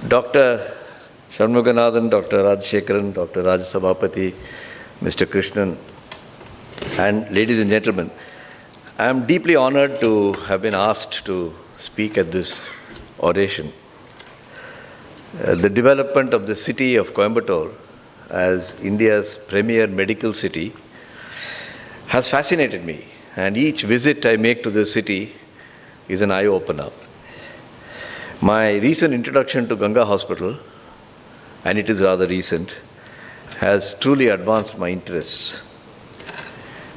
Dr. Shanmuganathan, Dr. Rajshekaran, Dr. Rajasabhapati, Mr. Krishnan, and ladies and gentlemen, I am deeply honored to have been asked to speak at this oration. The development of the city of Coimbatore as India's premier medical city has fascinated me, and each visit I make to the city is an eye-opener. My recent introduction to Ganga Hospital, and it is rather recent, has truly advanced my interests.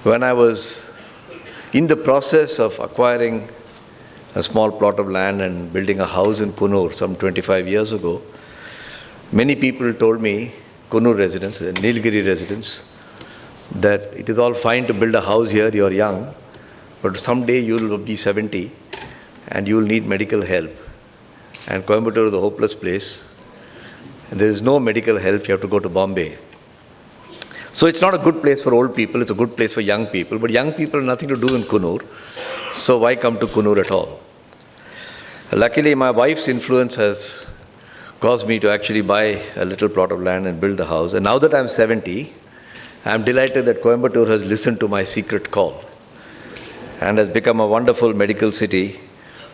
When I was in the process of acquiring a small plot of land and building a house in Kunur some 25 years ago, many people told me, Kunur residents, Nilgiri residents, that it is all fine to build a house here, you're young, but someday you'll be 70 and you'll need medical help. And Coimbatore is a hopeless place. And there is no medical help, you have to go to Bombay. So it's not a good place for old people, it's a good place for young people, but young people have nothing to do in Kunur, so why come to Kunur at all? Luckily, my wife's influence has caused me to actually buy a little plot of land and build the house. And now that I'm 70, I'm delighted that Coimbatore has listened to my secret call and has become a wonderful medical city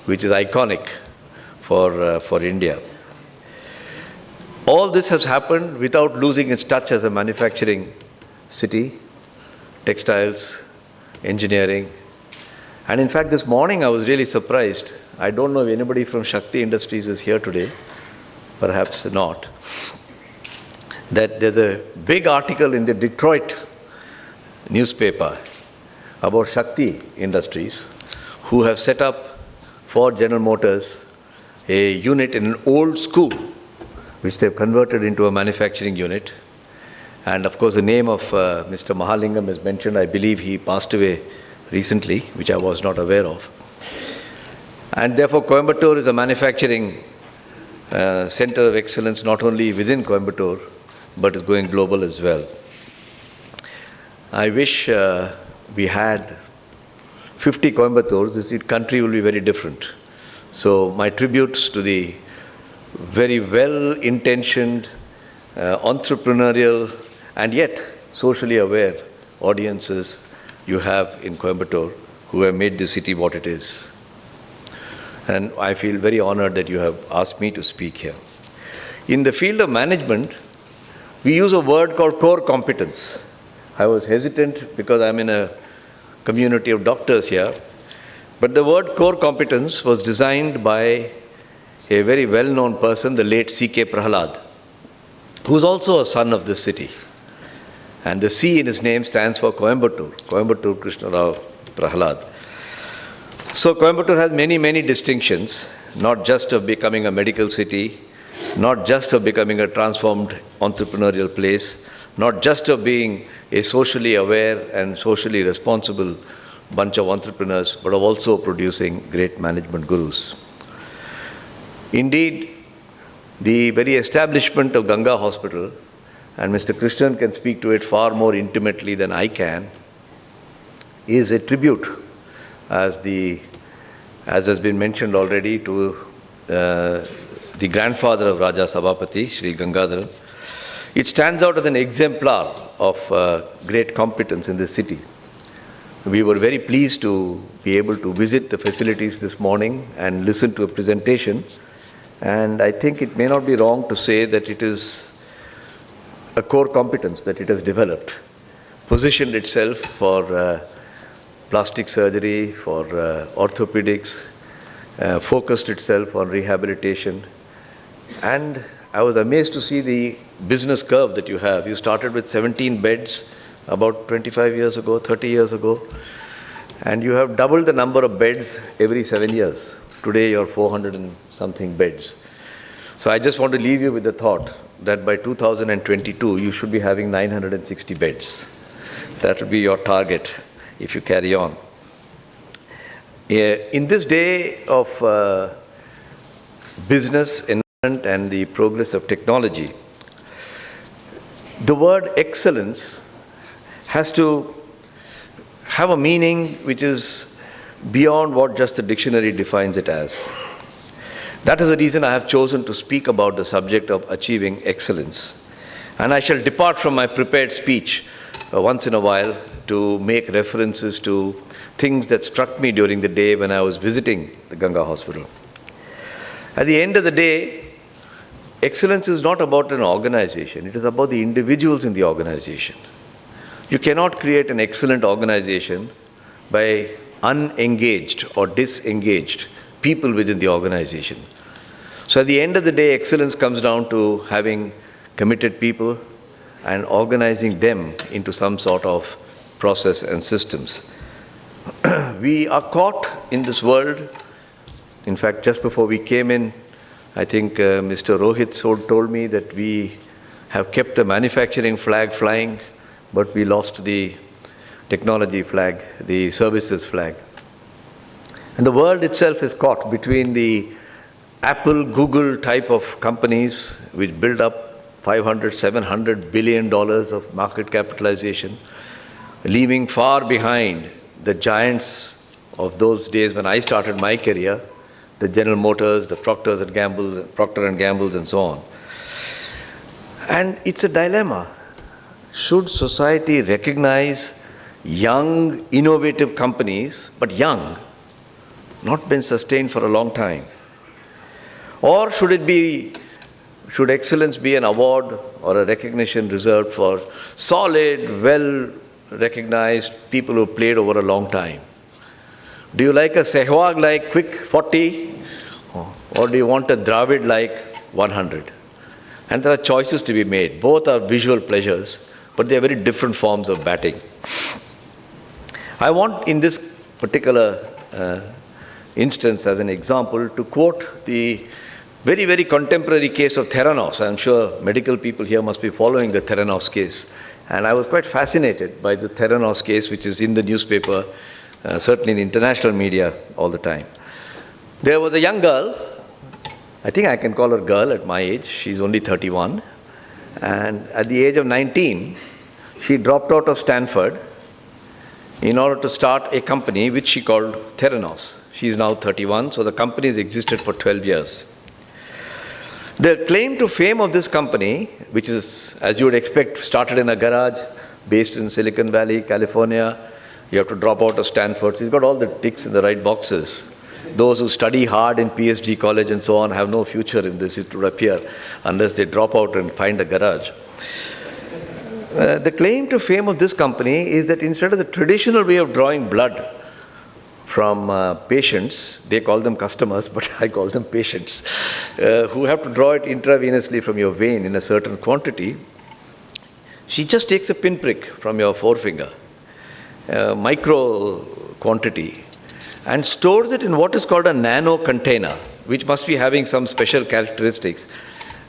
which is iconic for India. All this has happened without losing its touch as a manufacturing city, textiles, engineering. And in fact, this morning I was really surprised. I don't know if anybody from Shakti Industries is here today, perhaps not, that there's a big article in the Detroit newspaper about Shakti Industries, who have set up for General Motors a unit in an old school, which they've converted into a manufacturing unit. And of course, the name of Mr. Mahalingam is mentioned. I believe he passed away recently, which I was not aware of. And therefore, Coimbatore is a manufacturing center of excellence, not only within Coimbatore, but is going global as well. I wish we had 50 Coimbatores. This country will be very different. So my tributes to the very well-intentioned, entrepreneurial, and yet socially aware audiences you have in Coimbatore who have made the city what it is. And I feel very honored that you have asked me to speak here. In the field of management, we use a word called core competence. I was hesitant because I'm in a community of doctors here, but the word core competence was designed by a very well-known person, the late C.K. Prahalad, who is also a son of this city. And the C in his name stands for Coimbatore, Coimbatore Krishna Rao Prahalad. So Coimbatore has many, many distinctions, not just of becoming a medical city, not just of becoming a transformed entrepreneurial place, not just of being a socially aware and socially responsible bunch of entrepreneurs, but of also producing great management gurus. Indeed, the very establishment of Ganga Hospital, and Mr. Krishnan can speak to it far more intimately than I can, is a tribute, as has been mentioned already, to the grandfather of Raja Sabhapati, Sri Gangadharan. It stands out as an exemplar of great competence in this city. We were very pleased to be able to visit the facilities this morning and listen to a presentation. And I think it may not be wrong to say that it is a core competence that it has developed, positioned itself for plastic surgery, for orthopedics, focused itself on rehabilitation. And I was amazed to see the business curve that you have. You started with 17 beds about 25 years ago, 30 years ago, and you have doubled the number of beds every 7 years. Today you're 400 and something beds. So I just want to leave you with the thought that by 2022 you should be having 960 beds. That will be your target if you carry on. In this day of business and the progress of technology, the word excellence has to have a meaning which is beyond what just the dictionary defines it as. That is the reason I have chosen to speak about the subject of achieving excellence. And I shall depart from my prepared speech once in a while to make references to things that struck me during the day when I was visiting the Ganga hospital. At the end of the day, excellence is not about an organization. It is about the individuals in the organization. You cannot create an excellent organization by unengaged or disengaged people within the organization. So at the end of the day, excellence comes down to having committed people and organizing them into some sort of process and systems. We are caught in this world. In fact, just before we came in, I think Mr. Rohit told me that we have kept the manufacturing flag flying, but we lost the technology flag, the services flag. And the world itself is caught between the Apple, Google type of companies which build up $500, $700 billion of market capitalization, leaving far behind the giants of those days when I started my career, the General Motors, the Procter and Gamble's and so on. And it's a dilemma. Should society recognize young, innovative companies, but young, not been sustained for a long time? Or should excellence be an award or a recognition reserved for solid, well-recognized people who played over a long time? Do you like a Sehwag-like quick 40, or do you want a Dravid-like 100? And there are choices to be made. Both are visual pleasures, but they are very different forms of batting. I want, in this particular instance, as an example, to quote the very, very contemporary case of Theranos. I'm sure medical people here must be following the Theranos case. And I was quite fascinated by the Theranos case, which is in the newspaper, certainly in the international media all the time. There was a young girl, I think I can call her girl at my age, she's only 31, and at the age of 19, she dropped out of Stanford in order to start a company which she called Theranos. She is now 31, so the company has existed for 12 years. The claim to fame of this company, which is, as you would expect, started in a garage based in Silicon Valley, California. You have to drop out of Stanford. She's got all the ticks in the right boxes. Those who study hard in PhD college and so on have no future in this, it would appear, unless they drop out and find a garage. The claim to fame of this company is that instead of the traditional way of drawing blood from patients, they call them customers, but I call them patients, who have to draw it intravenously from your vein in a certain quantity, she just takes a pinprick from your forefinger, micro quantity, and stores it in what is called a nano container, which must be having some special characteristics.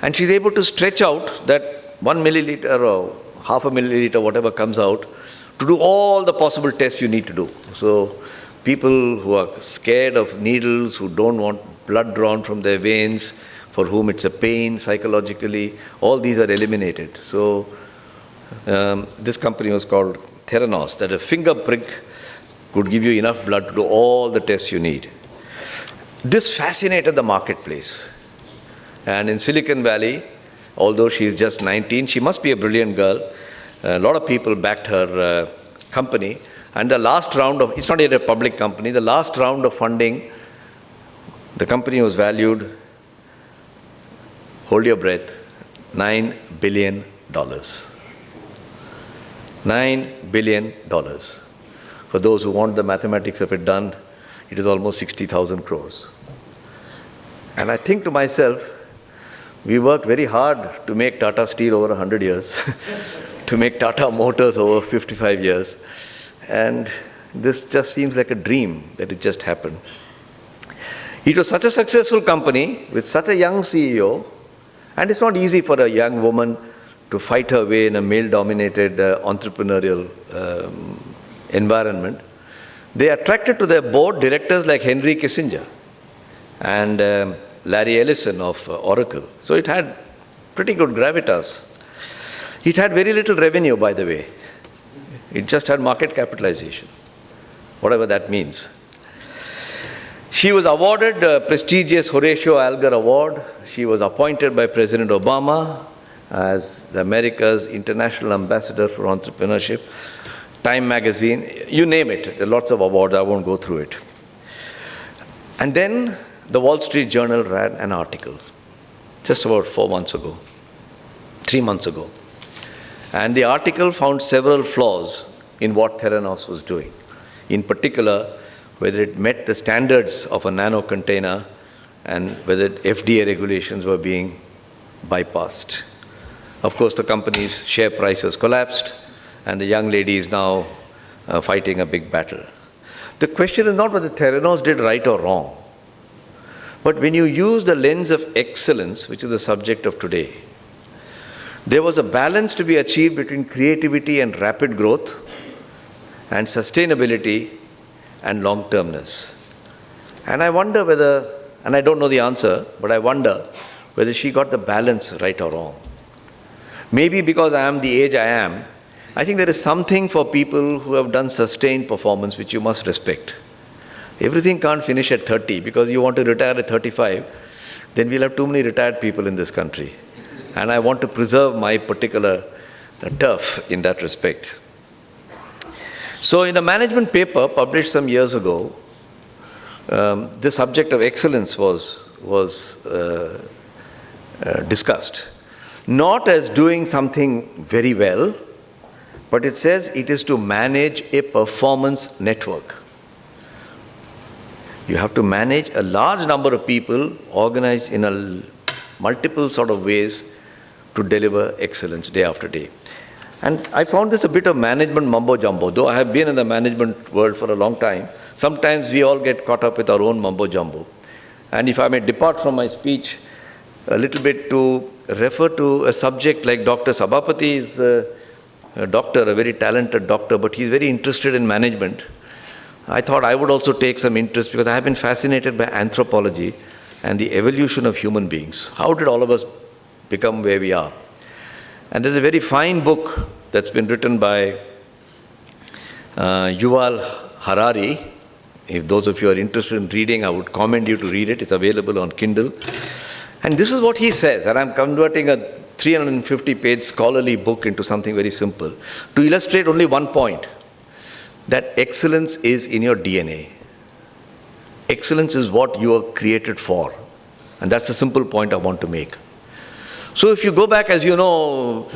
And she's able to stretch out that 1 milliliter or half a milliliter, whatever comes out, to do all the possible tests you need to do. So people who are scared of needles, who don't want blood drawn from their veins, for whom it's a pain psychologically, all these are eliminated. So this company was called Theranos, that a finger prick could give you enough blood to do all the tests you need. This fascinated the marketplace. And in Silicon Valley, although she is just 19, she must be a brilliant girl. A lot of people backed her company. And the last round of, it's not yet a public company, the last round of funding, the company was valued, hold your breath, $9 billion. $9 billion. For those who want the mathematics of it done, it is almost 60,000 crores. And I think to myself, we worked very hard to make Tata Steel over 100 years, to make Tata Motors over 55 years. And this just seems like a dream that it just happened. It was such a successful company with such a young CEO, and it's not easy for a young woman to fight her way in a male-dominated entrepreneurial environment. They attracted to their board directors like Henry Kissinger and Larry Ellison of Oracle. So it had pretty good gravitas. It had very little revenue, by the way. It just had market capitalization, whatever that means. She was awarded the prestigious Horatio Alger Award. She was appointed by President Obama as America's International Ambassador for Entrepreneurship. Time magazine, you name it, there are lots of awards, I won't go through it. And then the Wall Street Journal ran an article just about 3 months ago. And the article found several flaws in what Theranos was doing. In particular, whether it met the standards of a nano container and whether FDA regulations were being bypassed. Of course, the company's share prices collapsed, and the young lady is now fighting a big battle. The question is not whether Theranos did right or wrong, but when you use the lens of excellence, which is the subject of today, there was a balance to be achieved between creativity and rapid growth, and sustainability and long-termness. And I wonder whether, and I don't know the answer, but I wonder whether she got the balance right or wrong. Maybe because I am the age I am, I think there is something for people who have done sustained performance which you must respect. Everything can't finish at 30 because you want to retire at 35, then we'll have too many retired people in this country. And I want to preserve my particular turf in that respect. So in a management paper published some years ago, the subject of excellence was discussed. Not as doing something very well, but it says it is to manage a performance network. You have to manage a large number of people organized in a multiple sort of ways to deliver excellence day after day. And I found this a bit of management mumbo-jumbo. Though I have been in the management world for a long time, sometimes we all get caught up with our own mumbo-jumbo. And if I may depart from my speech a little bit to refer to a subject like Dr. Sabapati is a doctor, a very talented doctor, but he's very interested in management. I thought I would also take some interest because I have been fascinated by anthropology and the evolution of human beings. How did all of us become where we are? And there's a very fine book that's been written by Yuval Harari. If those of you are interested in reading, I would commend you to read it. It's available on Kindle. And this is what he says, and I'm converting a 350-page scholarly book into something very simple, to illustrate only one point, that excellence is in your DNA. Excellence is what you are created for. And that's the simple point I want to make. So if you go back, as you know,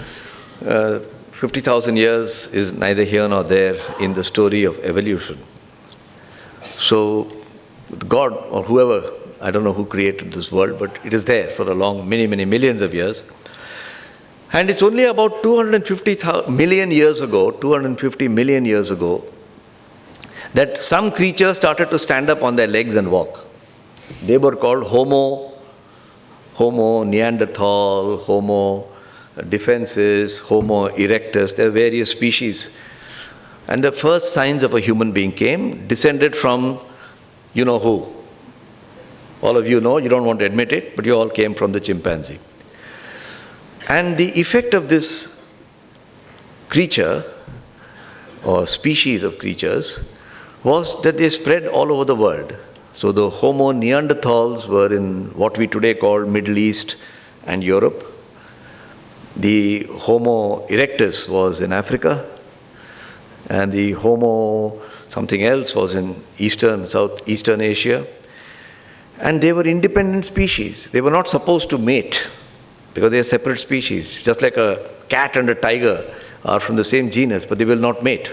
50,000 years is neither here nor there in the story of evolution. So God or whoever, I don't know who created this world, but it is there for a long, many millions of years. And it's only about 250 million years ago that some creatures started to stand up on their legs and walk. They were called Homo Neanderthal, Homo defensis, Homo erectus. There are various species. And the first signs of a human being came, descended from you know who. All of you know, you don't want to admit it, but you all came from the chimpanzee. And the effect of this creature, or species of creatures, was that they spread all over the world. So the Homo Neanderthals were in what we today call Middle East and Europe. The Homo erectus was in Africa. And the Homo something else was in Southeastern Asia. And they were independent species. They were not supposed to mate because they are separate species. Just like a cat and a tiger are from the same genus, but they will not mate.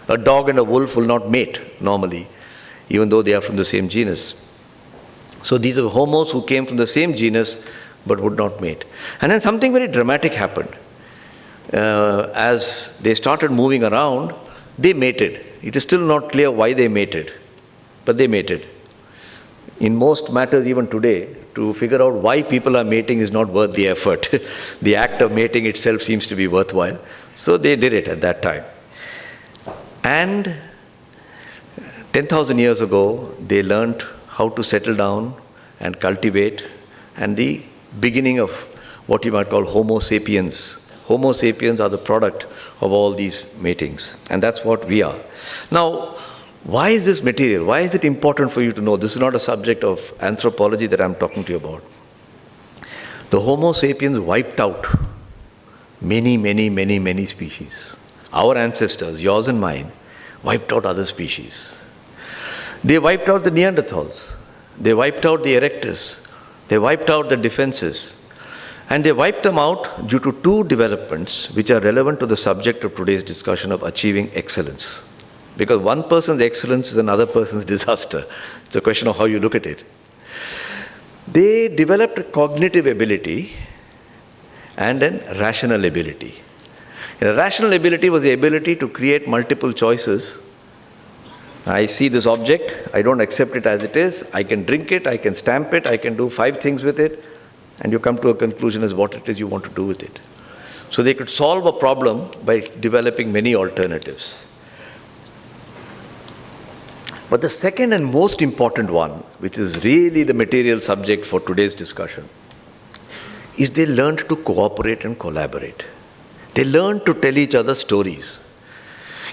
A dog and a wolf will not mate normally, even though they are from the same genus. So these are homos who came from the same genus but would not mate. And then something very dramatic happened. As they started moving around, they mated. It is still not clear why they mated, but they mated. In most matters, even today, to figure out why people are mating is not worth the effort. The act of mating itself seems to be worthwhile. So they did it at that time. And 10,000 years ago, they learned how to settle down and cultivate, and the beginning of what you might call Homo sapiens. Homo sapiens are the product of all these matings, and that's what we are. Now, Why is this material? Why is it important for you to know? This is not a subject of anthropology that I'm talking to you about. The Homo sapiens wiped out many species. Our ancestors, yours and mine, wiped out other species. They wiped out the Neanderthals. They wiped out the Erectus. They wiped out the defenses. And they wiped them out due to two developments which are relevant to the subject of today's discussion of achieving excellence. Because one person's excellence is another person's disaster. It's a question of how you look at it. They developed a cognitive ability and a rational ability. A rational ability was the ability to create multiple choices. I see this object, I don't accept it as it is, I can drink it, I can stamp it, I can do 5 things with it, and you come to a conclusion as what it is you want to do with it. So they could solve a problem by developing many alternatives. But the second and most important one, which is really the material subject for today's discussion, is they learned to cooperate and collaborate. They learned to tell each other stories.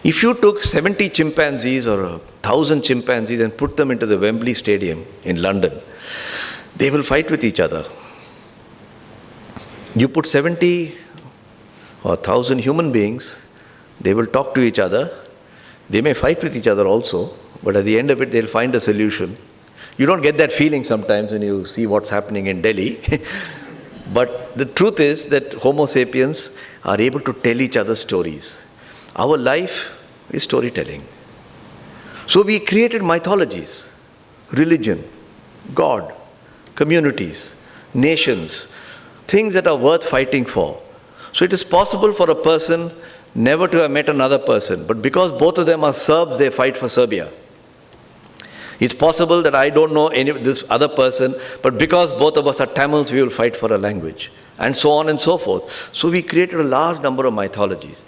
If you took 70 chimpanzees or 1,000 chimpanzees and put them into the Wembley Stadium in London, they will fight with each other. You put 70 or 1,000 human beings, they will talk to each other. They may fight with each other also, but at the end of it, they'll find a solution. You don't get that feeling sometimes when you see what's happening in Delhi. But the truth is that Homo sapiens are able to tell each other stories. Our life is storytelling. So we created mythologies, religion, God, communities, nations, things that are worth fighting for. So it is possible for a person never to have met another person, but because both of them are Serbs, they fight for Serbia. It's possible that I don't know this other person, but because both of us are Tamils, we will fight for a language, and so on and so forth. So we created a large number of mythologies.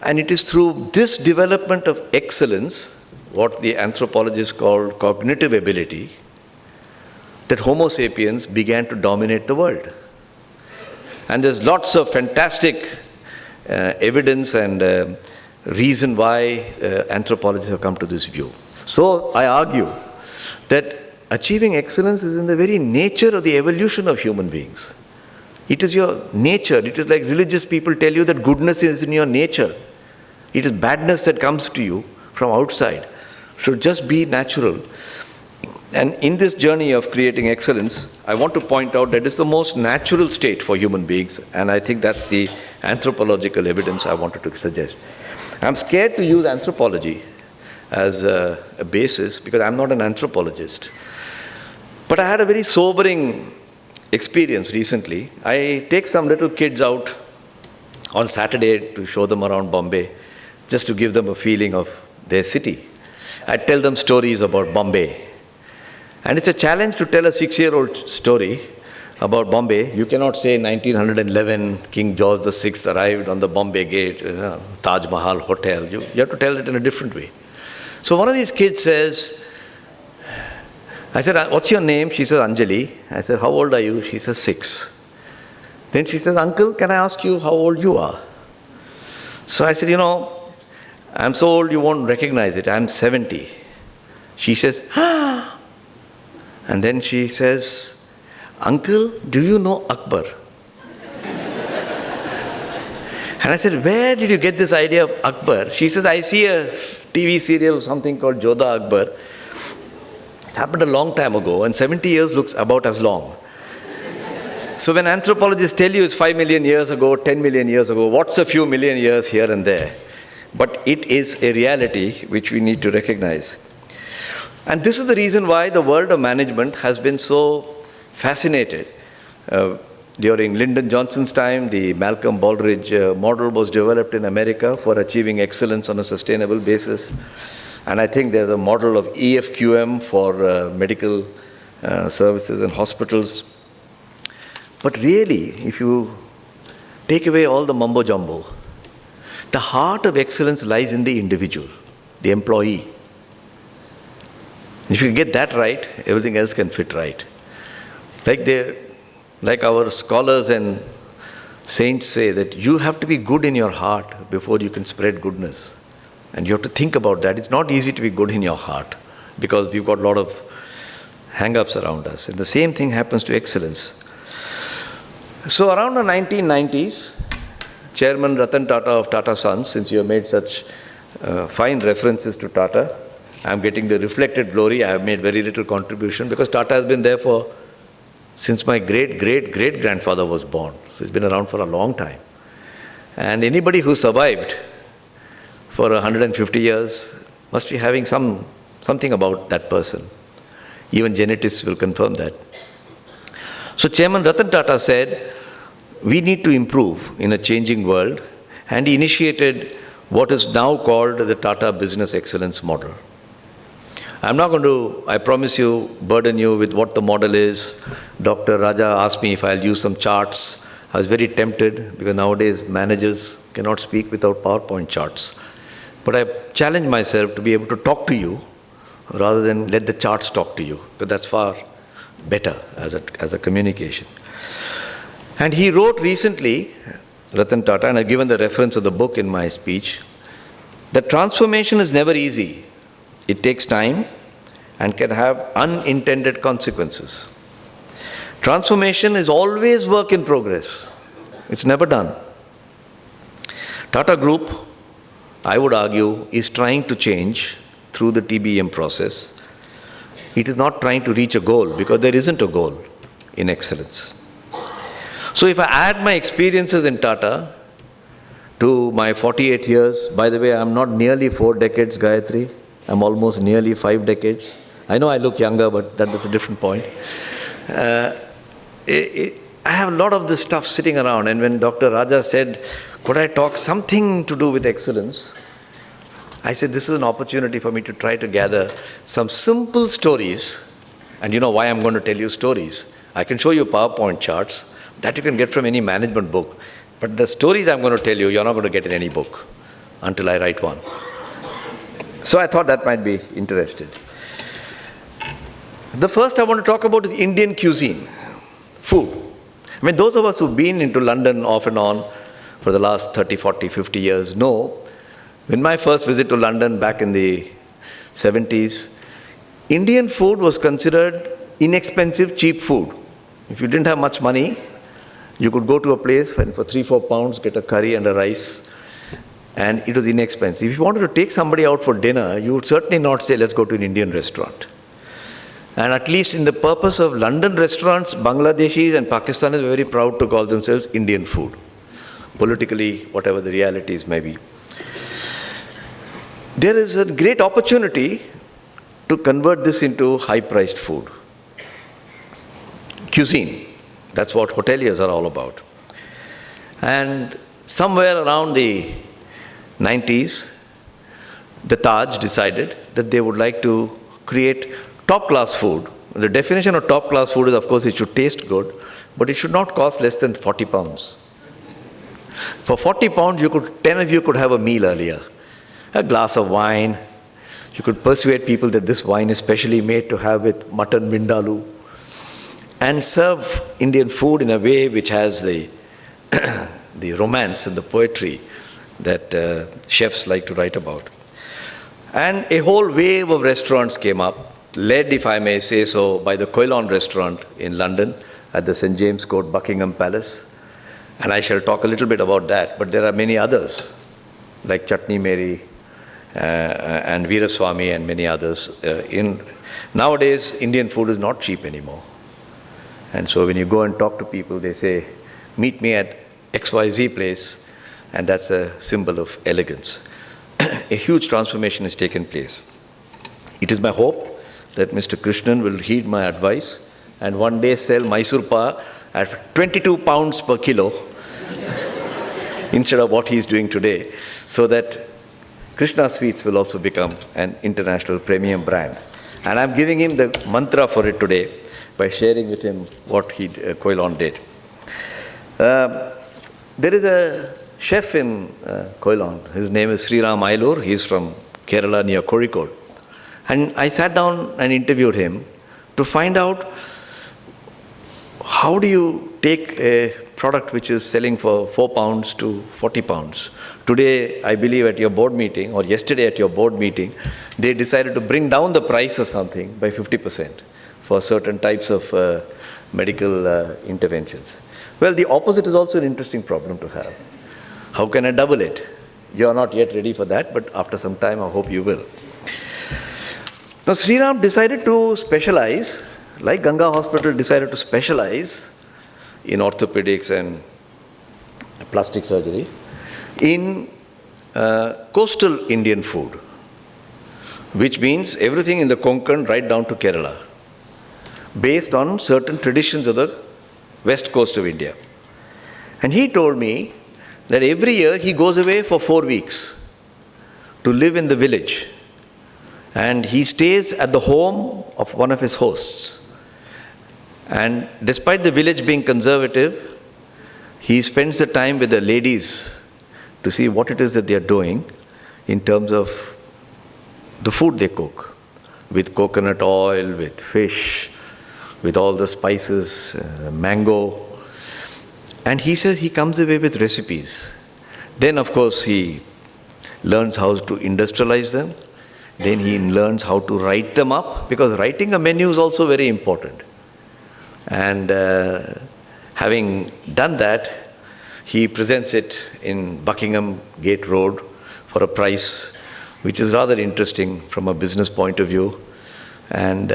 And it is through this development of excellence, what the anthropologists call cognitive ability, that Homo sapiens began to dominate the world. And there's lots of fantastic evidence and reason why anthropologists have come to this view. So I argue that achieving excellence is in the very nature of the evolution of human beings. It is your nature. It is like religious people tell you that goodness is in your nature. It is badness that comes to you from outside. So just be natural. And in this journey of creating excellence, I want to point out that it's the most natural state for human beings, and I think that's the anthropological evidence I wanted to suggest. I'm scared to use anthropology as a basis because I'm not an anthropologist. But I had a very sobering experience recently. I take some little kids out on Saturday to show them around Bombay, just to give them a feeling of their city. I tell them stories about Bombay. And it's a challenge to tell a 6-year-old story about Bombay. You cannot say 1911, King George VI arrived on the Bombay gate, Taj Mahal Hotel. You have to tell it in a different way. So one of these kids says, I said, what's your name? She says, Anjali. I said, how old are you? She says, 6. Then she says, uncle, can I ask you how old you are? So I said, I'm so old you won't recognize it. I'm 70. She says, ah. And then she says, uncle, do you know Akbar? And I said, where did you get this idea of Akbar? She says, I see a TV serial, something called Jodha Akbar. It happened a long time ago, and 70 years looks about as long. So when anthropologists tell you it's 5 million years ago, 10 million years ago, what's a few million years here and there? But it is a reality which we need to recognize. And this is the reason why the world of management has been so fascinated. During Lyndon Johnson's time, the Malcolm Baldrige model was developed in America for achieving excellence on a sustainable basis. And I think there's a model of EFQM for medical services and hospitals. But really, if you take away all the mumbo-jumbo, the heart of excellence lies in the individual, the employee. If you get that right, everything else can fit right. Like our scholars and saints say that you have to be good in your heart before you can spread goodness. And you have to think about that. It's not easy to be good in your heart because we've got a lot of hang-ups around us. And the same thing happens to excellence. So around the 1990s, Chairman Ratan Tata of Tata Sons, since you have made such fine references to Tata, I'm getting the reflected glory. I have made very little contribution because Tata has been there since my great-great-great-grandfather was born. So it's been around for a long time. And anybody who survived for 150 years must be having something about that person. Even geneticists will confirm that. So Chairman Ratan Tata said, we need to improve in a changing world, and he initiated what is now called the Tata Business Excellence Model. I'm not going to, I promise you, burden you with what the model is. Dr. Raja asked me if I'll use some charts. I was very tempted because nowadays managers cannot speak without PowerPoint charts. But I challenged myself to be able to talk to you rather than let the charts talk to you, because that's far better as a communication. And he wrote recently, Ratan Tata, and I've given the reference of the book in my speech, that transformation is never easy. It takes time and can have unintended consequences. Transformation is always work in progress. It's never done. Tata Group, I would argue, is trying to change through the TBM process. It is not trying to reach a goal because there isn't a goal in excellence. So if I add my experiences in Tata to my 48 years, by the way, I'm not nearly 4 decades, Gayatri. I'm almost nearly 5 decades. I know I look younger, but that is a different point. I have a lot of this stuff sitting around, and when Dr. Raja said, could I talk something to do with excellence? I said, this is an opportunity for me to try to gather some simple stories. And you know why I'm going to tell you stories. I can show you PowerPoint charts that you can get from any management book. But the stories I'm going to tell you, you're not going to get in any book until I write one. So I thought that might be interesting. The first I want to talk about is Indian cuisine, food. I mean, those of us who've been into London off and on for the last 30, 40, 50 years know, when my first visit to London back in the 70s, Indian food was considered inexpensive, cheap food. If you didn't have much money, you could go to a place and for 3-4 pounds get a curry and a rice, and it was inexpensive. If you wanted to take somebody out for dinner, you would certainly not say, let's go to an Indian restaurant. And at least in the purpose of London restaurants, Bangladeshis and Pakistanis were very proud to call themselves Indian food. Politically, whatever the realities may be. There is a great opportunity to convert this into high-priced food. Cuisine, that's what hoteliers are all about. And somewhere around the 90s, the Taj decided that they would like to create top-class food. The definition of top-class food is, of course, it should taste good, but it should not cost less than 40 pounds. For 40 pounds, 10 of you could have a meal earlier. A glass of wine. You could persuade people that this wine is specially made to have with mutton vindaloo, and serve Indian food in a way which has the romance and the poetry that chefs like to write about. And a whole wave of restaurants came up, led, if I may say so, by the Koilon restaurant in London at the St. James Court, Buckingham Palace. And I shall talk a little bit about that, but there are many others, like Chutney Mary and Veeraswamy and many others. Nowadays, Indian food is not cheap anymore. And so when you go and talk to people, they say, meet me at XYZ place, and that's a symbol of elegance. A huge transformation has taken place. It is my hope that Mr. Krishnan will heed my advice and one day sell Mysore pa at 22 pounds per kilo instead of what he is doing today, so that Krishna Sweets will also become an international premium brand. And I'm giving him the mantra for it today by sharing with him what Koilon did. There is a chef in Koilon. His name is Sriram Ailur. He's from Kerala near Kozhikode. And I sat down and interviewed him to find out how do you take a product which is selling for 4 pounds to 40 pounds. Today, I believe at your board meeting, or yesterday at your board meeting, they decided to bring down the price of something by 50% for certain types of medical interventions. Well, the opposite is also an interesting problem to have. How can I double it? You are not yet ready for that, but after some time, I hope you will. Now, Sriram decided to specialize, like Ganga Hospital decided to specialize in orthopedics and plastic surgery, in coastal Indian food, which means everything in the Konkan right down to Kerala, based on certain traditions of the west coast of India. And he told me that every year he goes away for 4 weeks to live in the village. And he stays at the home of one of his hosts. And despite the village being conservative, he spends the time with the ladies to see what it is that they are doing in terms of the food they cook, with coconut oil, with fish, with all the spices, mango. And he says he comes away with recipes. Then, of course, he learns how to industrialize them. Then he learns how to write them up, because writing a menu is also very important. And having done that, he presents it in Buckingham Gate Road for a price which is rather interesting from a business point of view, and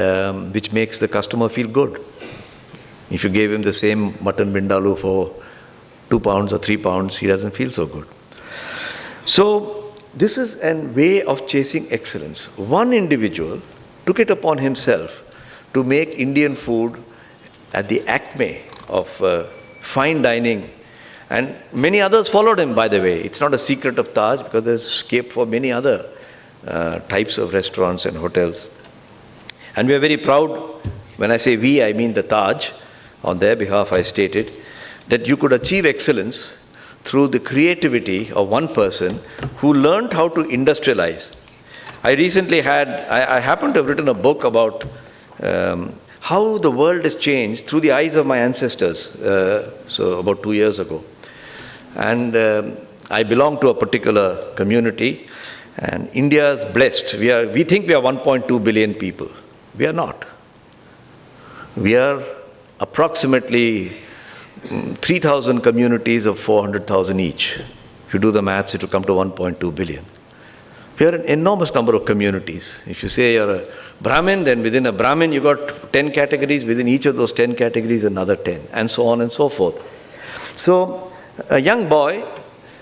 which makes the customer feel good. If you gave him the same mutton vindaloo for 2 pounds or 3 pounds, he doesn't feel so good. So this is a way of chasing excellence. One individual took it upon himself to make Indian food at the acme of fine dining. And many others followed him, by the way. It's not a secret of Taj, because there's scope for many other types of restaurants and hotels. And we are very proud, when I say we, I mean the Taj. On their behalf, I stated that you could achieve excellence through the creativity of one person who learned how to industrialize. I happened to have written a book about how the world has changed through the eyes of my ancestors, so about 2 years ago. And I belong to a particular community, and India is blessed. We think we are 1.2 billion people. We are not. We are approximately 3,000 communities of 400,000 each. If you do the maths, it will come to 1.2 billion. We are an enormous number of communities. If you say you're a Brahmin, then within a Brahmin you got 10 categories, within each of those 10 categories another 10, and so on and so forth. So a young boy,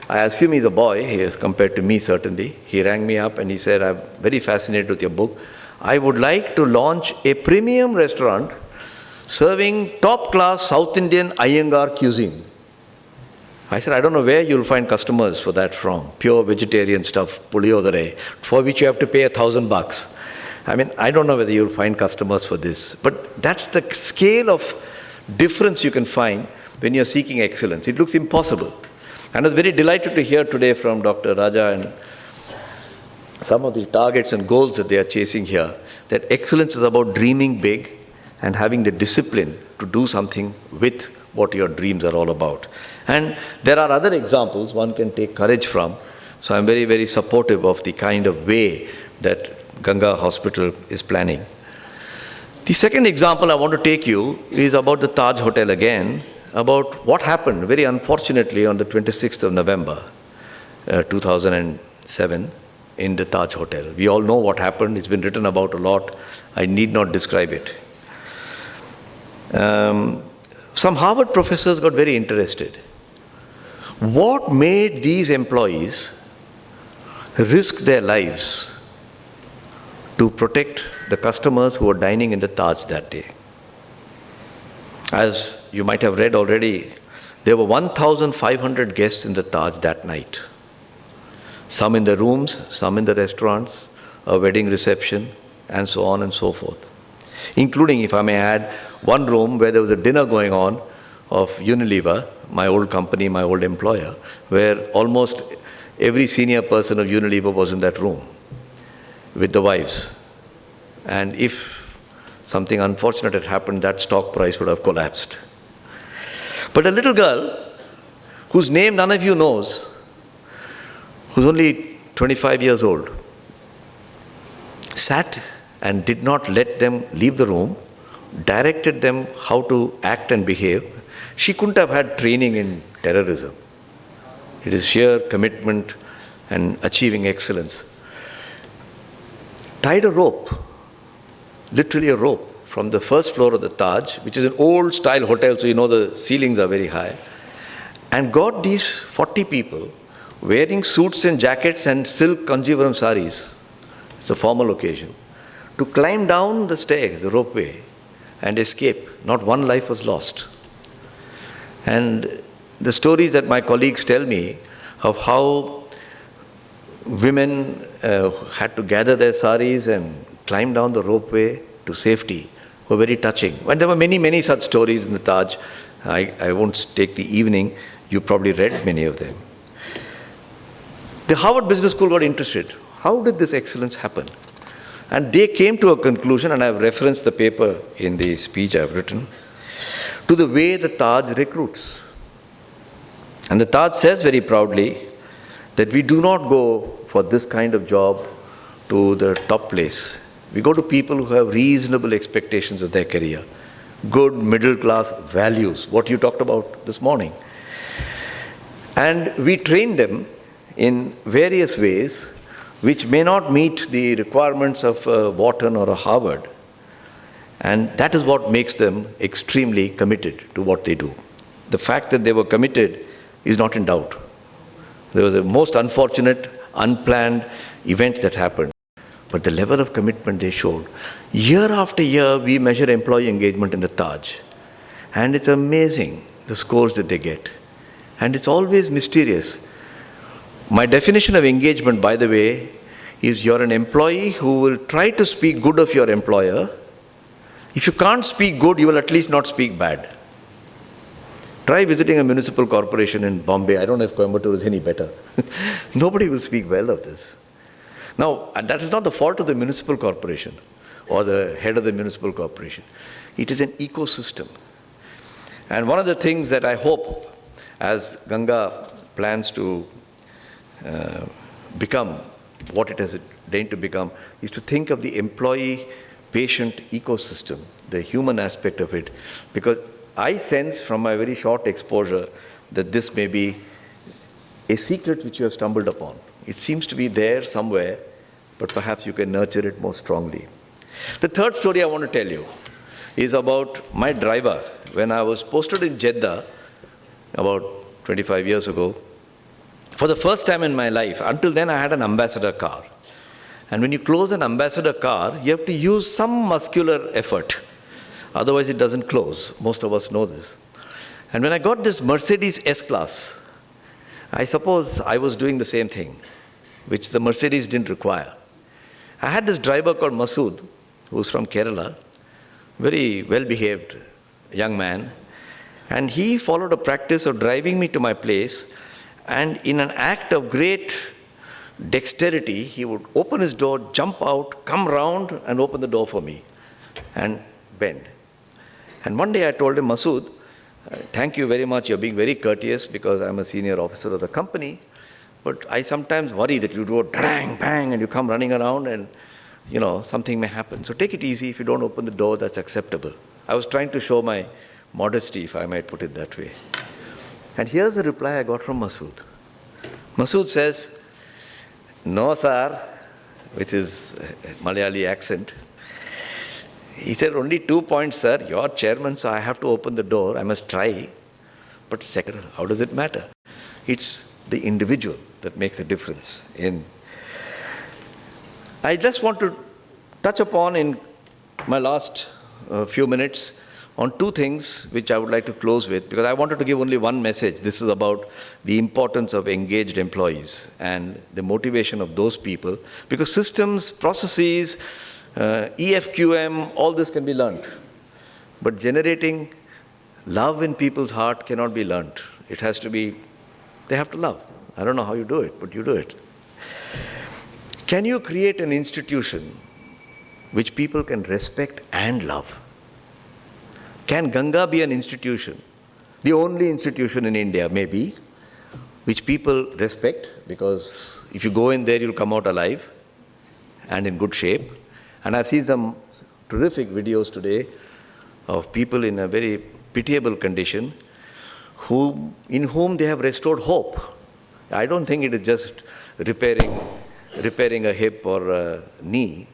I assume he's a boy, he is compared to me certainly, he rang me up and he said, I'm very fascinated with your book. I would like to launch a premium restaurant serving top-class South Indian Iyengar cuisine. I said, I don't know where you'll find customers for that from. Pure vegetarian stuff, puliyodare, for which you have to pay $1,000. I mean, I don't know whether you'll find customers for this. But that's the scale of difference you can find when you're seeking excellence. It looks impossible. And I was very delighted to hear today from Dr. Raja and some of the targets and goals that they are chasing here, that excellence is about dreaming big and having the discipline to do something with what your dreams are all about. And there are other examples one can take courage from. So I'm very, very supportive of the kind of way that Ganga Hospital is planning. The second example I want to take you is about the Taj Hotel again, about what happened very unfortunately on the 26th of November 2007 in the Taj Hotel. We all know what happened. It's been written about a lot. I need not describe it. Some Harvard professors got very interested. What made these employees risk their lives to protect the customers who were dining in the Taj that day? As you might have read already, there were 1,500 guests in the Taj that night. Some in the rooms, some in the restaurants, a wedding reception, and so on and so forth. Including, if I may add, one room where there was a dinner going on of Unilever, my old company, my old employer, where almost every senior person of Unilever was in that room with the wives. And if something unfortunate had happened, that stock price would have collapsed. But a little girl, whose name none of you knows, who's only 25 years old, sat and did not let them leave the room, directed them how to act and behave. She couldn't have had training in terrorism. It is sheer commitment and achieving excellence. Tied a rope, literally a rope, from the first floor of the Taj, which is an old style hotel, so you know the ceilings are very high, and got these 40 people wearing suits and jackets and silk kanjivaram saris, it's a formal occasion, to climb down the stairs, the ropeway, and escape. Not one life was lost. And the stories that my colleagues tell me of how women had to gather their saris and climb down the ropeway to safety were very touching. And there were many, many such stories in the Taj. I won't take the evening. You probably read many of them. The Harvard Business School got interested. How did this excellence happen? And they came to a conclusion, and I've referenced the paper in the speech I've written, to the way the Taj recruits. And the Taj says very proudly that we do not go for this kind of job to the top place. We go to people who have reasonable expectations of their career, good middle class values, what you talked about this morning. And we train them in various ways which may not meet the requirements of Wharton or a Harvard. And that is what makes them extremely committed to what they do. The fact that they were committed is not in doubt. There was a most unfortunate, unplanned event that happened. But the level of commitment they showed. Year after year, we measure employee engagement in the Taj. And it's amazing, the scores that they get. And it's always mysterious. My definition of engagement, by the way, is you're an employee who will try to speak good of your employer. If you can't speak good, you will at least not speak bad. Try visiting a municipal corporation in Bombay. I don't know if Coimbatore is any better. Nobody will speak well of this. Now, that is not the fault of the municipal corporation or the head of the municipal corporation. It is an ecosystem. And one of the things that I hope, as Ganga plans to become what it has deigned to become, is to think of the employee-patient ecosystem, the human aspect of it, because I sense from my very short exposure that this may be a secret which you have stumbled upon. It seems to be there somewhere, but perhaps you can nurture it more strongly. The third story I want to tell you is about my driver. When I was posted in Jeddah about 25 years ago, for the first time in my life, until then I had an ambassador car. And when you close an ambassador car, you have to use some muscular effort. Otherwise it doesn't close. Most of us know this. And when I got this Mercedes S-Class, I suppose I was doing the same thing, which the Mercedes didn't require. I had this driver called Masood, who was from Kerala, very well-behaved young man, and he followed a practice of driving me to my place, and in an act of great dexterity, he would open his door, jump out, come round and open the door for me and bend. And one day I told him, Masood, thank you very much, you're being very courteous because I'm a senior officer of the company, but I sometimes worry that you do a bang, bang, and you come running around and, you know, something may happen. So take it easy. If you don't open the door, that's acceptable. I was trying to show my modesty, if I might put it that way. And here's the reply I got from Masood. Masood says, no, sir, which is Malayali accent. He said, only 2 points, sir. You're chairman, so I have to open the door. I must try. But second, how does it matter? It's the individual that makes a difference. I just want to touch upon in my last few minutes on two things which I would like to close with, because I wanted to give only one message. This is about the importance of engaged employees and the motivation of those people, because systems, processes, EFQM, all this can be learnt. But generating love in people's heart cannot be learnt. It has to be, they have to love. I don't know how you do it, but you do it. Can you create an institution which people can respect and love? Can Ganga be an institution the only institution in India, maybe, which people respect, because if you go in there, you'll come out alive and in good shape. And I've seen some terrific videos today of people in a very pitiable condition in whom they have restored hope. I don't think it is just repairing a hip or a knee,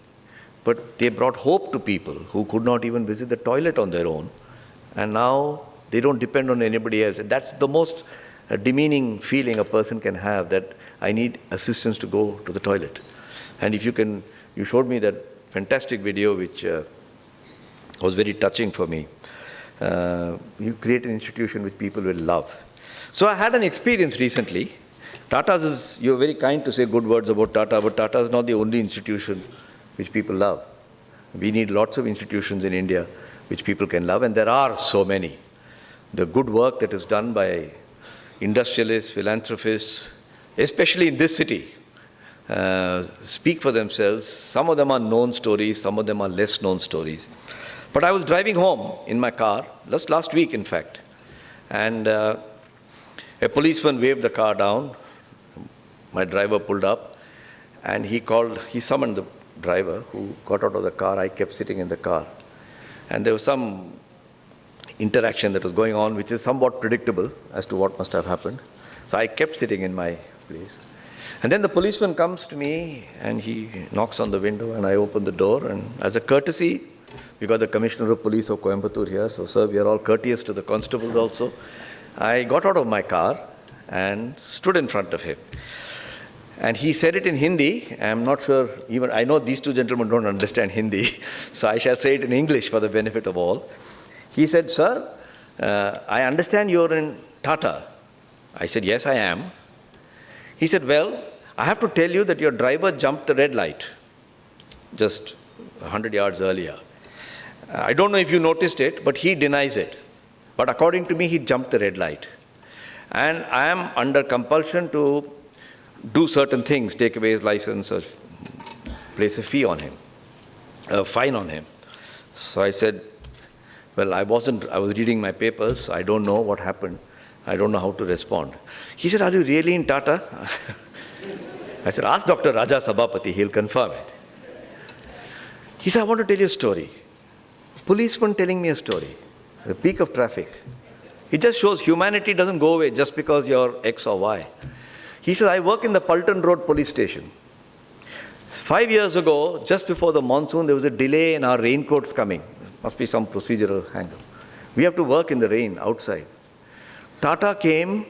but they brought hope to people who could not even visit the toilet on their own. And now they don't depend on anybody else. And that's the most demeaning feeling a person can have, that I need assistance to go to the toilet. And if you showed me that fantastic video which was very touching for me. You create an institution which people will love. So I had an experience recently. You're very kind to say good words about Tata, but Tata is not the only institution which people love. We need lots of institutions in India which people can love, and there are so many. The good work that is done by industrialists, philanthropists, especially in this city, speak for themselves. Some of them are known stories, some of them are less known stories. But I was driving home in my car, just last week in fact, and a policeman waved the car down. My driver pulled up, and he summoned the driver, who got out of the car. I kept sitting in the car. And there was some interaction that was going on, which is somewhat predictable as to what must have happened. So I kept sitting in my place. And then the policeman comes to me, and he knocks on the window, and I open the door. And as a courtesy, we got the Commissioner of Police of Coimbatore here, so sir, we are all courteous to the constables also. I got out of my car and stood in front of him. And he said it in Hindi. I'm not sure, I know these two gentlemen don't understand Hindi, so I shall say it in English for the benefit of all. He said, sir, I understand you're in Tata. I said, yes, I am. He said, well, I have to tell you that your driver jumped the red light just 100 yards earlier. I don't know if you noticed it, but he denies it. But according to me, he jumped the red light. And I am under compulsion to do certain things, take away his license or place a fine on him. So I said, well, I was reading my papers. I don't know what happened. I don't know how to respond. He said, are you really in Tata? I said, ask Dr. Raja Sabapati, he'll confirm it. He said, I want to tell you a story. Policeman telling me a story. The peak of traffic. It just shows humanity doesn't go away just because you're X or Y. He says, I work in the Palton Road police station. 5 years ago, just before the monsoon, there was a delay in our raincoats coming. Must be some procedural hang-up. We have to work in the rain outside. Tata came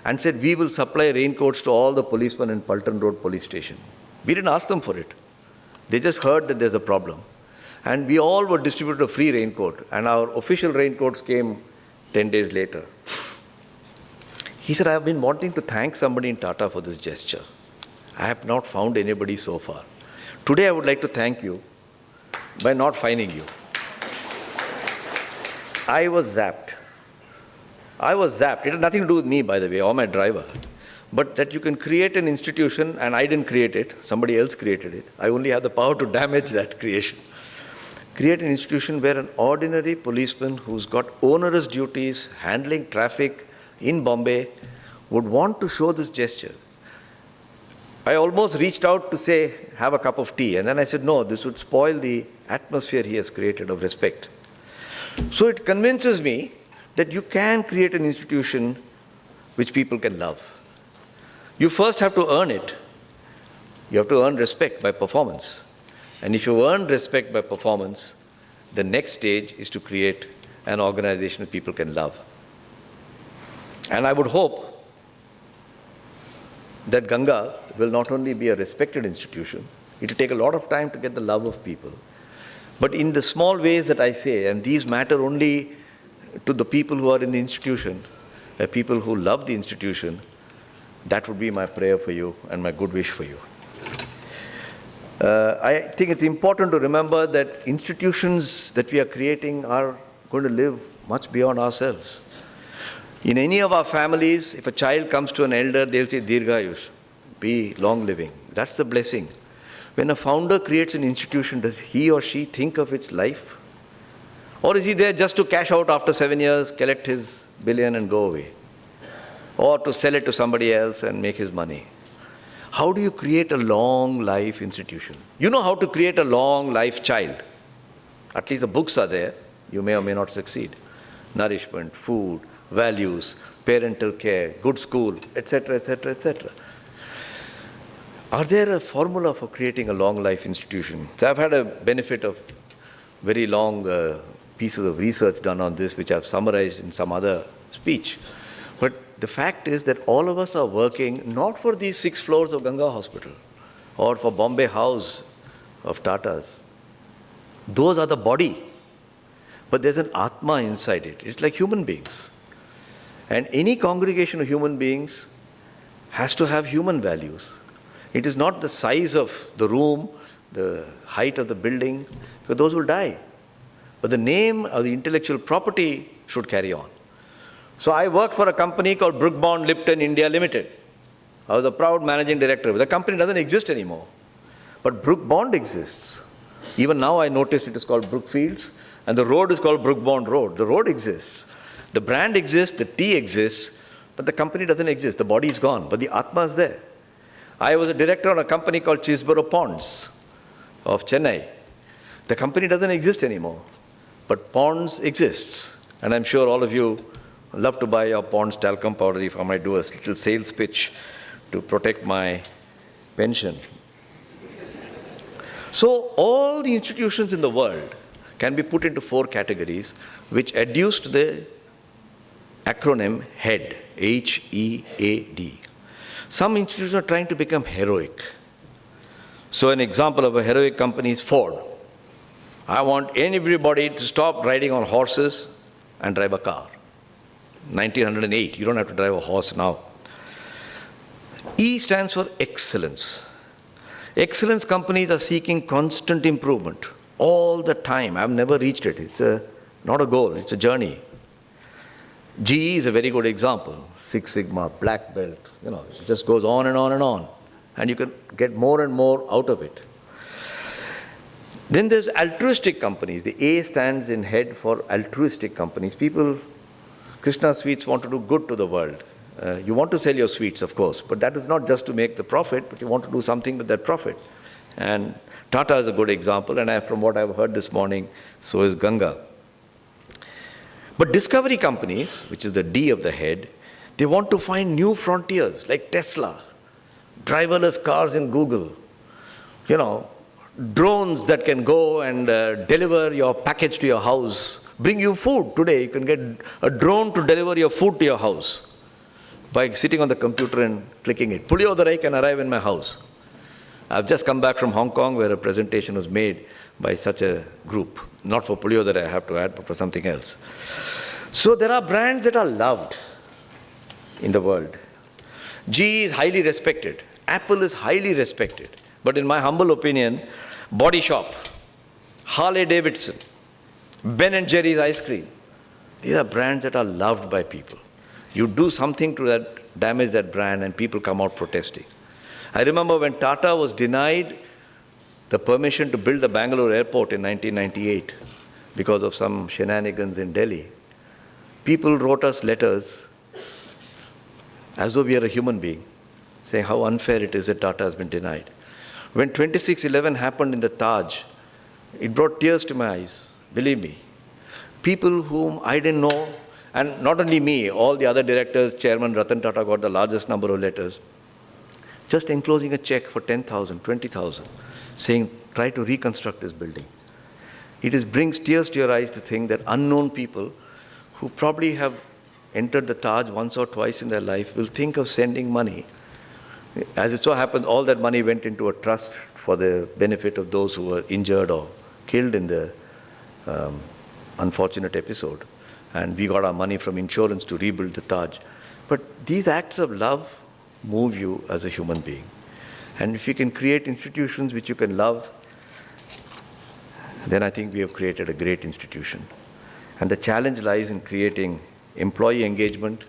and said, we will supply raincoats to all the policemen in Palton Road police station. We didn't ask them for it. They just heard that there's a problem. And we all were distributed a free raincoat. And our official raincoats came 10 days later. He said, I have been wanting to thank somebody in Tata for this gesture. I have not found anybody so far. Today I would like to thank you by not fining you. I was zapped. It had nothing to do with me, by the way, or my driver. But that you can create an institution, and I didn't create it, somebody else created it. I only have the power to damage that creation. Create an institution where an ordinary policeman who's got onerous duties, handling traffic in Bombay, would want to show this gesture. I almost reached out to say, have a cup of tea. And then I said, no, this would spoil the atmosphere he has created of respect. So it convinces me that you can create an institution which people can love. You first have to earn it. You have to earn respect by performance. And if you earn respect by performance, the next stage is to create an organization that people can love. And I would hope that Ganga will not only be a respected institution, it will take a lot of time to get the love of people. But in the small ways that I say, and these matter only to the people who are in the institution, people who love the institution, that would be my prayer for you and my good wish for you. I think it's important to remember that institutions that we are creating are going to live much beyond ourselves. In any of our families, if a child comes to an elder, they'll say, Dirghayush, be long living. That's the blessing. When a founder creates an institution, does he or she think of its life? Or is he there just to cash out after 7 years, collect his billion and go away? Or to sell it to somebody else and make his money? How do you create a long life institution? You know how to create a long life child. At least the books are there. You may or may not succeed. Nourishment, food, values, parental care, good school, etc., etc., etc. Are there a formula for creating a long life institution? So I've had a benefit of very long pieces of research done on this, which I've summarized in some other speech. But the fact is that all of us are working not for these 6 floors of Ganga Hospital or for Bombay House of Tata's. Those are the body. But there's an Atma inside it. It's like human beings. And any congregation of human beings has to have human values. It is not the size of the room, the height of the building, because those will die. But the name or the intellectual property should carry on. So I worked for a company called Brook Bond Lipton India Limited. I was a proud managing director. The company doesn't exist anymore. But Brook Bond exists. Even now I notice it is called Brookfields, and the road is called Brook Bond Road. The road exists. The brand exists, the tea exists, but the company doesn't exist. The body is gone, but the Atma is there. I was a director on a company called Chisborough Ponds of Chennai. The company doesn't exist anymore, but Ponds exists. And I'm sure all of you love to buy your Ponds talcum powder if I might do a little sales pitch to protect my pension. So all the institutions in the world can be put into 4 categories, which adduced the acronym HEAD, H-E-A-D. Some institutions are trying to become heroic. So an example of a heroic company is Ford. I want everybody to stop riding on horses and drive a car. 1908, you don't have to drive a horse now. E stands for excellence. Excellence companies are seeking constant improvement all the time. I've never reached it. It's not a goal, it's a journey. GE is a very good example. 6 Sigma, black belt, it just goes on and on and on. And you can get more and more out of it. Then there's altruistic companies. The A stands in head for altruistic companies. People, Krishna Sweets want to do good to the world. You want to sell your sweets, of course, but that is not just to make the profit, but you want to do something with that profit. And Tata is a good example, and from what I've heard this morning, so is Ganga. But discovery companies, which is the D of the head, they want to find new frontiers, like Tesla, driverless cars in Google, drones that can go and deliver your package to your house, bring you food. Today, you can get a drone to deliver your food to your house by sitting on the computer and clicking it. Puliyodara can arrive in my house. I've just come back from Hong Kong where a presentation was made by such a group. Not for Puliyodara, I have to add, but for something else. So there are brands that are loved in the world. GE is highly respected. Apple is highly respected. But in my humble opinion, Body Shop, Harley Davidson, Ben & Jerry's ice cream, these are brands that are loved by people. You do something to damage that brand and people come out protesting. I remember when Tata was denied the permission to build the Bangalore airport in 1998 because of some shenanigans in Delhi. People wrote us letters as though we are a human being, saying how unfair it is that Tata has been denied. When 26/11 happened in the Taj, it brought tears to my eyes, believe me. People whom I didn't know, and not only me, all the other directors, Chairman Ratan Tata got the largest number of letters, just enclosing a check for 10,000, 20,000, saying, try to reconstruct this building. It brings tears to your eyes to think that unknown people who probably have entered the Taj once or twice in their life will think of sending money. As it so happens, all that money went into a trust for the benefit of those who were injured or killed in the unfortunate episode. And we got our money from insurance to rebuild the Taj. But these acts of love move you as a human being. And if you can create institutions which you can love, then I think we have created a great institution. And the challenge lies in creating employee engagement.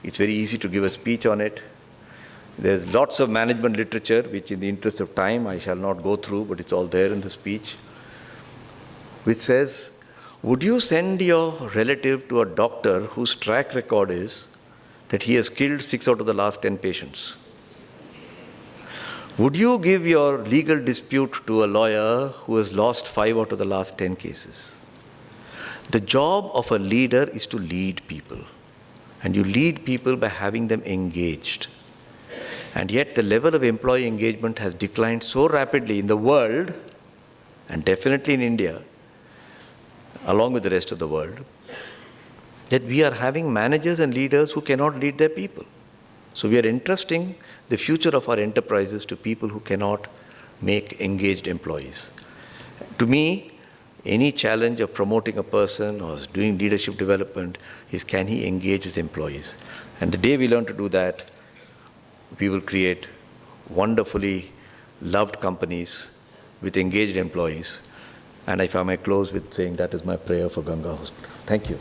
It's very easy to give a speech on it. There's lots of management literature, which in the interest of time I shall not go through, but it's all there in the speech, which says, Would you send your relative to a doctor whose track record is that he has killed 6 out of the last 10 patients? Would you give your legal dispute to a lawyer who has lost 5 out of the last 10 cases? The job of a leader is to lead people. And you lead people by having them engaged. And yet the level of employee engagement has declined so rapidly in the world, and definitely in India, along with the rest of the world, that we are having managers and leaders who cannot lead their people. So we are entrusting the future of our enterprises to people who cannot make engaged employees. To me, any challenge of promoting a person or doing leadership development is, can he engage his employees? And the day we learn to do that, we will create wonderfully loved companies with engaged employees. And if I may close with saying that is my prayer for Ganga Hospital. Thank you.